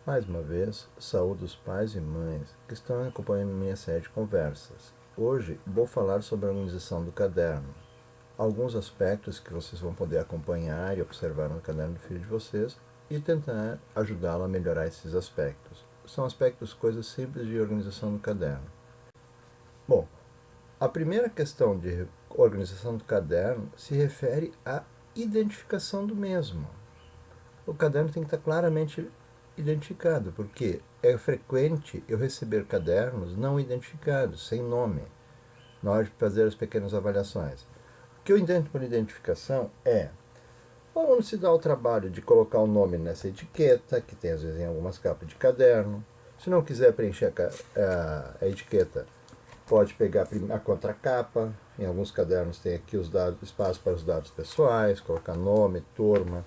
Mais uma vez, saúdo os pais e mães que estão acompanhando minha série de conversas. Hoje vou falar sobre a organização do caderno. Alguns aspectos que vocês vão poder acompanhar e observar no caderno do filho de vocês e tentar ajudá-lo a melhorar esses aspectos. São aspectos, coisas simples de organização do caderno. Bom, a primeira questão de organização do caderno se refere à identificação do mesmo. O caderno tem que estar claramente identificado, porque é frequente eu receber cadernos não identificados, sem nome, na hora de fazer as pequenas avaliações. O que eu entendo por identificação é: o aluno se dá o trabalho de colocar o nome nessa etiqueta, que tem às vezes em algumas capas de caderno. Se não quiser preencher a etiqueta, pode pegar a contracapa. Em alguns cadernos tem aqui os dados, espaço para os dados pessoais, colocar nome, turma.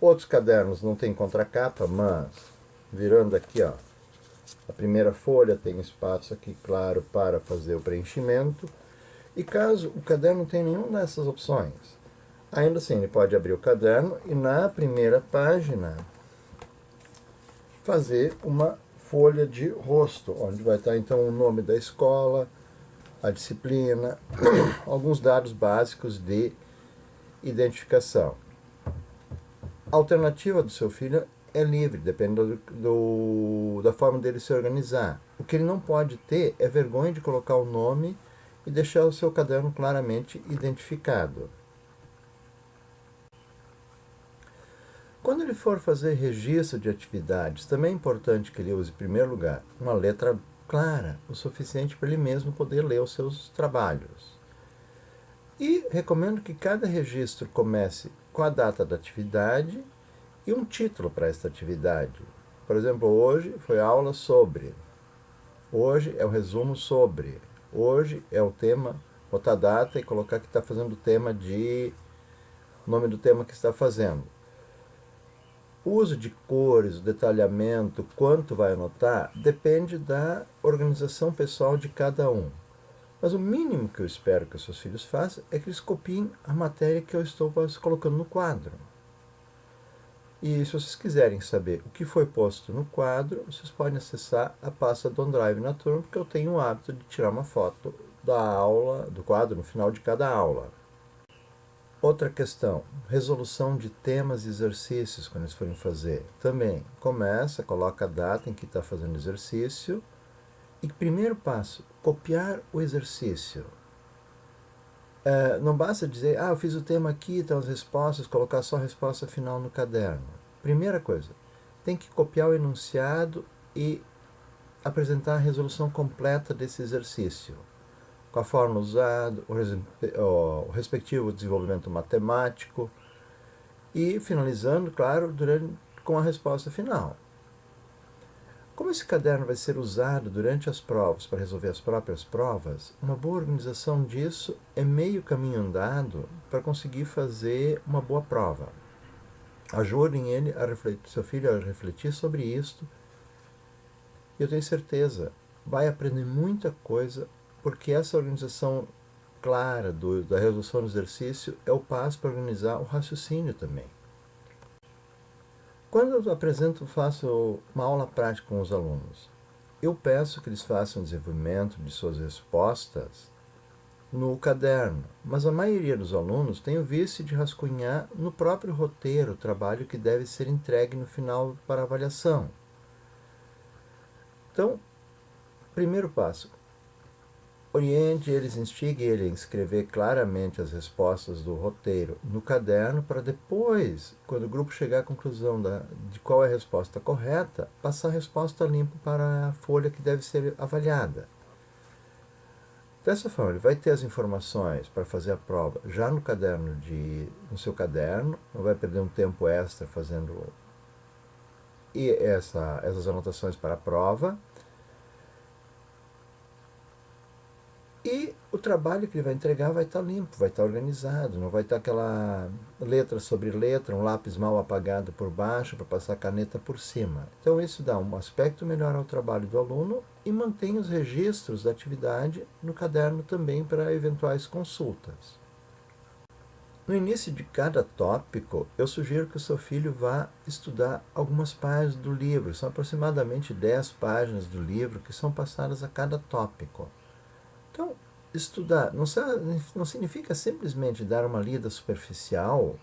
Outros cadernos não tem contracapa, mas virando aqui, ó, a primeira folha tem espaço aqui claro para fazer o preenchimento. E caso o caderno não tenha nenhuma dessas opções, ainda assim ele pode abrir o caderno e na primeira página fazer uma folha de rosto, onde vai estar então o nome da escola, a disciplina, alguns dados básicos de identificação. A alternativa do seu filho é livre, dependendo da forma dele se organizar. O que ele não pode ter é vergonha de colocar o nome e deixar o seu caderno claramente identificado. Quando ele for fazer registro de atividades, também é importante que ele use, em primeiro lugar, uma letra clara, o suficiente para ele mesmo poder ler os seus trabalhos. E recomendo que cada registro comece com a data da atividade e um título para esta atividade. Por exemplo, hoje foi aula sobre, hoje é o resumo sobre, hoje é o tema, botar a data e colocar que está fazendo o tema de, o nome do tema que está fazendo. O uso de cores, o detalhamento, quanto vai anotar, depende da organização pessoal de cada um. Mas o mínimo que eu espero que os seus filhos façam é que eles copiem a matéria que eu estou colocando no quadro. E se vocês quiserem saber o que foi posto no quadro, vocês podem acessar a pasta do OneDrive na turma, porque eu tenho o hábito de tirar uma foto da aula, do quadro, no final de cada aula. Outra questão, resolução de temas e exercícios quando eles forem fazer. Também começa, coloca a data em que está fazendo o exercício. E primeiro passo, copiar o exercício. Não basta dizer, eu fiz o tema aqui, estão as respostas, colocar só a resposta final no caderno. Primeira coisa, tem que copiar o enunciado e apresentar a resolução completa desse exercício, com a forma usada, o respectivo desenvolvimento matemático e finalizando, claro, com a resposta final. Como esse caderno vai ser usado durante as provas para resolver as próprias provas, uma boa organização disso é meio caminho andado para conseguir fazer uma boa prova. Ajudem ele a refletir, seu filho a refletir sobre isto. E eu tenho certeza, vai aprender muita coisa, porque essa organização clara da resolução do exercício é o passo para organizar o raciocínio também. Quando eu faço uma aula prática com os alunos, eu peço que eles façam o desenvolvimento de suas respostas no caderno, mas a maioria dos alunos tem o vício de rascunhar no próprio roteiro o trabalho que deve ser entregue no final para avaliação. Então, primeiro passo, oriente eles, instigue ele a escrever claramente as respostas do roteiro no caderno para depois, quando o grupo chegar à conclusão de qual é a resposta correta, passar a resposta limpa para a folha que deve ser avaliada. Dessa forma, ele vai ter as informações para fazer a prova já no seu caderno, não vai perder um tempo extra fazendo essas anotações para a prova. E o trabalho que ele vai entregar vai estar limpo, vai estar organizado, não vai estar aquela letra sobre letra, um lápis mal apagado por baixo para passar a caneta por cima. Então isso dá um aspecto melhor ao trabalho do aluno e mantém os registros da atividade no caderno também para eventuais consultas. No início de cada tópico, eu sugiro que o seu filho vá estudar algumas páginas do livro. São aproximadamente 10 páginas do livro que são passadas a cada tópico. Então, estudar não significa simplesmente dar uma lida superficial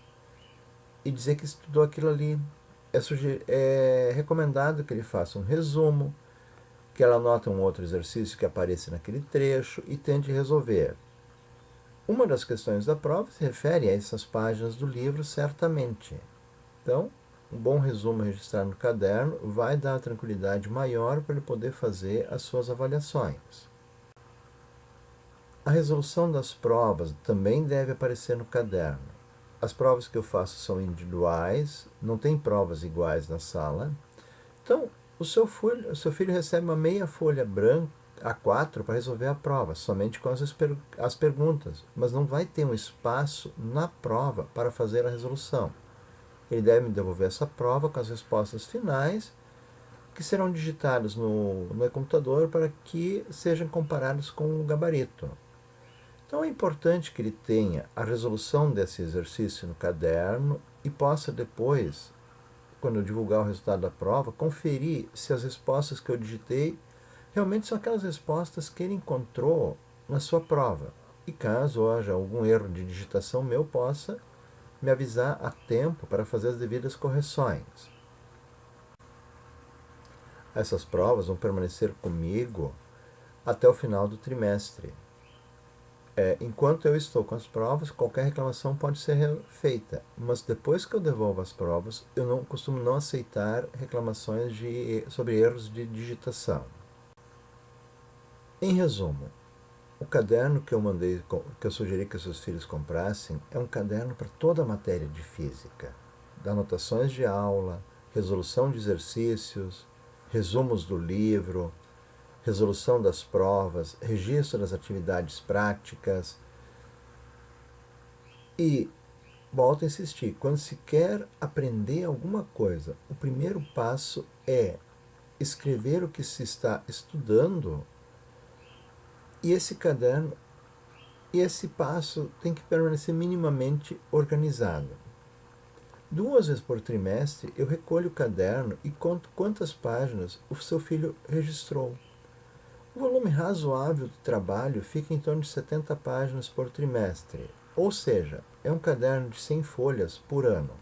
e dizer que estudou aquilo ali. É recomendado que ele faça um resumo, que ela anote um outro exercício que apareça naquele trecho e tente resolver. Uma das questões da prova se refere a essas páginas do livro, certamente. Então, um bom resumo registrado no caderno vai dar uma tranquilidade maior para ele poder fazer as suas avaliações. A resolução das provas também deve aparecer no caderno. As provas que eu faço são individuais, não tem provas iguais na sala. Então, o seu filho recebe uma meia folha branca A4 para resolver a prova, somente com as perguntas, mas não vai ter um espaço na prova para fazer a resolução. Ele deve me devolver essa prova com as respostas finais, que serão digitadas no computador para que sejam comparadas com o gabarito. Então é importante que ele tenha a resolução desse exercício no caderno e possa depois, quando eu divulgar o resultado da prova, conferir se as respostas que eu digitei realmente são aquelas respostas que ele encontrou na sua prova. E caso haja algum erro de digitação meu, possa me avisar a tempo para fazer as devidas correções. Essas provas vão permanecer comigo até o final do trimestre. Enquanto eu estou com as provas, qualquer reclamação pode ser feita, mas depois que eu devolvo as provas, eu não costumo não aceitar reclamações sobre erros de digitação. Em resumo, o caderno que eu sugeri que os seus filhos comprassem, é um caderno para toda a matéria de física, de anotações de aula, resolução de exercícios, resumos do livro, resolução das provas, registro das atividades práticas. E volto a insistir, quando se quer aprender alguma coisa, o primeiro passo é escrever o que se está estudando, e esse caderno e esse passo tem que permanecer minimamente organizado. 2 vezes por trimestre eu recolho o caderno e conto quantas páginas o seu filho registrou. O volume razoável do trabalho fica em torno de 70 páginas por trimestre, ou seja, é um caderno de 100 folhas por ano.